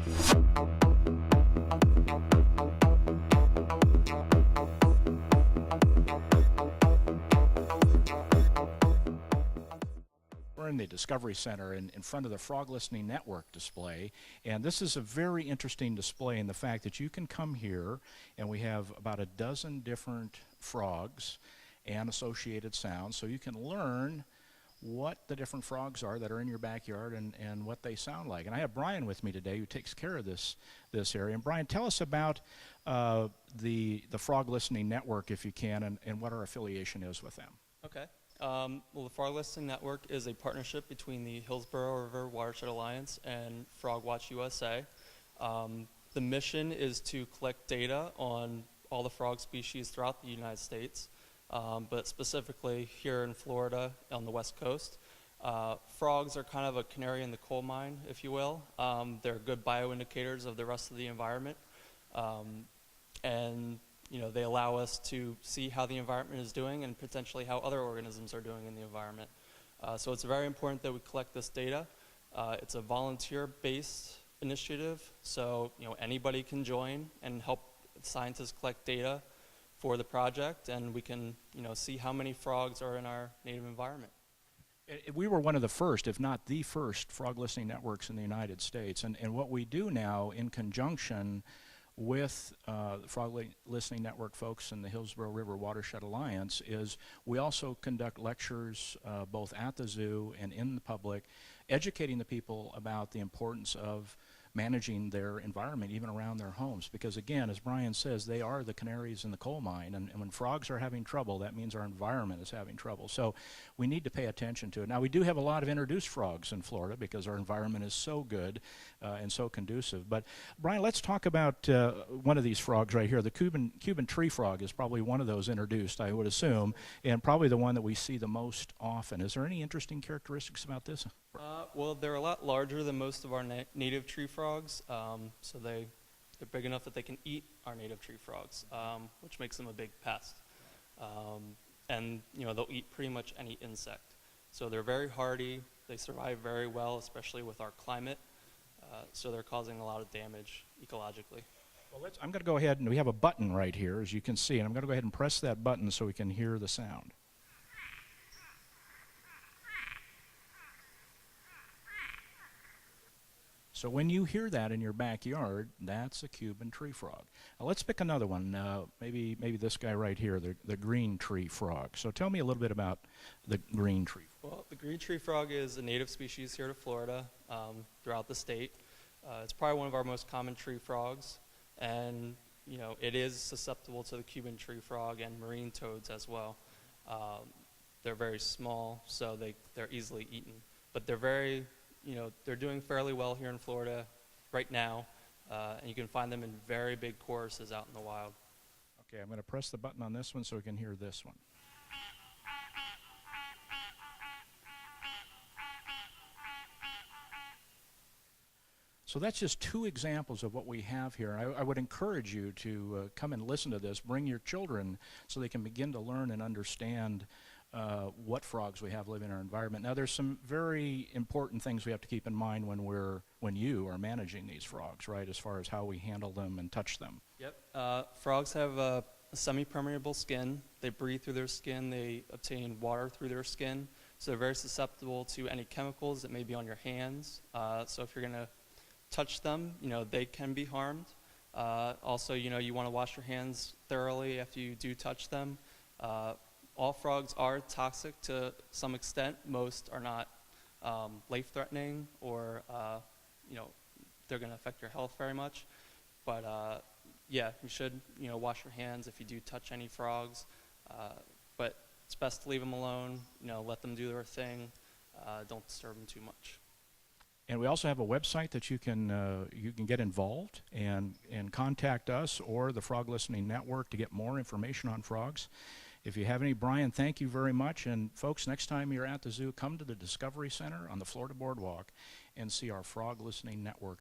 We're in the Discovery Center in front of the Frog Listening Network display, and this is a very interesting display in the fact that you can come here and we have about a dozen different frogs and associated sounds, so you can learn what the different frogs are that are in your backyard and what they sound like. And I have Brian with me today who takes care of this area. And Brian, tell us about the Frog Listening Network, if you can, and what our affiliation is with them. Okay. Well, the Frog Listening Network is a partnership between the Hillsborough River Watershed Alliance and Frog Watch USA. The mission is to collect data on all the frog species throughout the United States, but specifically here in Florida on the West Coast. Frogs are kind of a canary in the coal mine, if you will. They're good bioindicators of the rest of the environment. And they allow us to see how the environment is doing and potentially how other organisms are doing in the environment. So it's very important that we collect this data. It's a volunteer-based initiative, so anybody can join and help scientists collect data for the project, and we can see how many frogs are in our native environment. We were one of the first, if not the first, frog listening networks in the United States, and what we do now in conjunction with the Frog Listening Network folks and the Hillsborough River Watershed Alliance is we also conduct lectures both at the zoo and in the public, educating the people about the importance of managing their environment, even around their homes. Because again, as Brian says, they are the canaries in the coal mine, and when frogs are having trouble, that means our environment is having trouble. So we need to pay attention to it. Now, we do have a lot of introduced frogs in Florida because our environment is so good and so conducive. But Brian, let's talk about one of these frogs right here. The Cuban tree frog is probably one of those introduced, I would assume, and probably the one that we see the most often. Is there any interesting characteristics about this? Well, they're a lot larger than most of our native tree frogs, so they're big enough that they can eat our native tree frogs, which makes them a big pest. And they'll eat pretty much any insect. So they're very hardy. They survive very well, especially with our climate. So they're causing a lot of damage ecologically. Well, I'm going to go ahead, and we have a button right here, as you can see, and I'm going to go ahead and press that button so we can hear the sound. So when you hear that in your backyard, that's a Cuban tree frog. Now let's pick another one, maybe this guy right here, the green tree frog. So tell me a little bit about the green tree frog. Well, the green tree frog is a native species here to Florida, throughout the state. It's probably one of our most common tree frogs, and it is susceptible to the Cuban tree frog and marine toads as well. They're very small, so they're easily eaten, but they're they're doing fairly well here in Florida right now, and you can find them in very big choruses out in the wild. Okay, I'm going to press the button on this one so we can hear this one. So that's just two examples of what we have here. I would encourage you to come and listen to this. Bring your children so they can begin to learn and understand what frogs we have living in our environment. Now, there's some very important things we have to keep in mind when you are managing these frogs, right, as far as how we handle them and touch them. Yep. Frogs have a semi-permeable skin. They breathe through their skin. They obtain water through their skin. So they're very susceptible to any chemicals that may be on your hands. So if you're going to touch them, they can be harmed. Also, you want to wash your hands thoroughly after you do touch them. All frogs are toxic to some extent. Most are not life-threatening or, they're going to affect your health very much. But, yeah, you should, wash your hands if you do touch any frogs. But it's best to leave them alone, let them do their thing. Don't disturb them too much. And we also have a website that you can get involved and contact us or the Frog Listening Network to get more information on frogs. If you have any, Brian, thank you very much. And folks, next time you're at the zoo, come to the Discovery Center on the Florida Boardwalk and see our Frog Listening Network